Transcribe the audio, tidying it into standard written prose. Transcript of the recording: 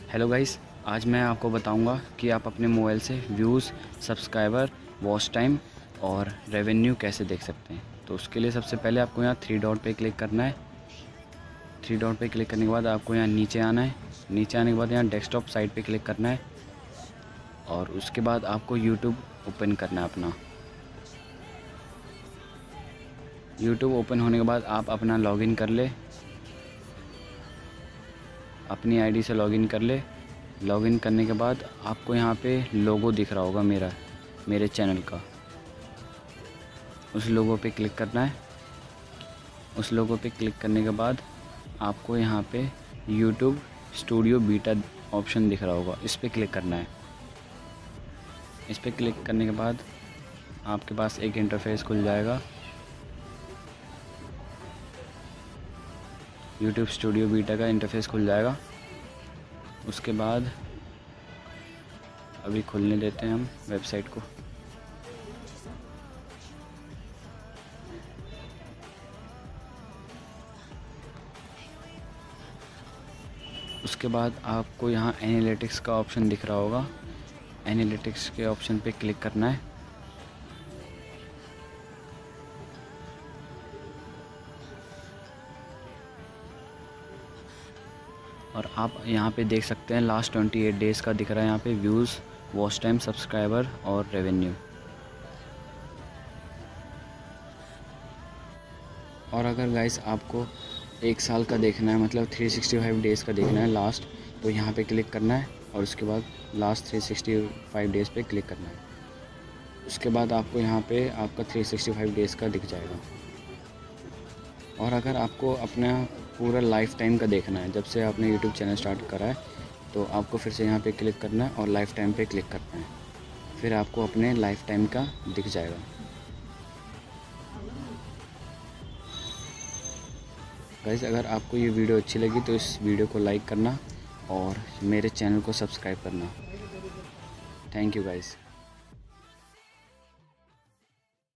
Hello guys, आज मैं आपको बताऊंगा कि आप अपने मोबाइल से व्यूज़, सब्सक्राइबर, वॉच टाइम और रेवेन्यू कैसे देख सकते हैं। तो उसके लिए सबसे पहले आपको यहाँ थ्री डॉट पे क्लिक करना है। थ्री डॉट पे क्लिक करने के बाद आपको यहाँ नीचे आना है। नीचे आने के बाद यहाँ डेस्कटॉप साइट पे क्लिक करना है और उसके बाद आपको यूट्यूब ओपन करना है अपना। यूट्यूब ओपन होने के बाद आप अपना लॉगिन कर ले, अपनी आईडी से लॉगिन कर ले। लॉगिन करने के बाद आपको यहाँ पे लोगो दिख रहा होगा मेरे चैनल का। उस लोगो पे क्लिक करना है। उस लोगो पे क्लिक करने के बाद आपको यहाँ पे यूट्यूब स्टूडियो बीटा ऑप्शन दिख रहा होगा, इस पे क्लिक करना है। इस पे क्लिक करने के बाद आपके पास एक इंटरफेस खुल जाएगा। यूट्यूब स्टूडियो बीटा का इंटरफेस खुल जाएगा। उसके बाद अभी खोलने देते हैं हम वेबसाइट को। उसके बाद आपको यहाँ एनालिटिक्स का ऑप्शन दिख रहा होगा। एनालिटिक्स के ऑप्शन पे क्लिक करना है। और आप यहाँ पे देख सकते हैं लास्ट 28 डेज़ का दिख रहा है यहाँ पे व्यूज़, वॉच टाइम, सब्सक्राइबर और रेवेन्यू। और अगर गाइस आपको एक साल का देखना है, मतलब 365 डेज़ का देखना है लास्ट, तो यहाँ पे क्लिक करना है और उसके बाद लास्ट 365 डेज़ पे क्लिक करना है। उसके बाद आपको यहाँ पे आपका 365 डेज़ का दिख जाएगा। और अगर आपको अपना पूरा लाइफ टाइम का देखना है, जब से आपने यूट्यूब चैनल स्टार्ट करा है, तो आपको फिर से यहाँ पे क्लिक करना है और लाइफ टाइम पे क्लिक करना है। फिर आपको अपने लाइफ टाइम का दिख जाएगा। गाइस, अगर आपको ये वीडियो अच्छी लगी तो इस वीडियो को लाइक करना और मेरे चैनल को सब्सक्राइब करना। Thank you guys.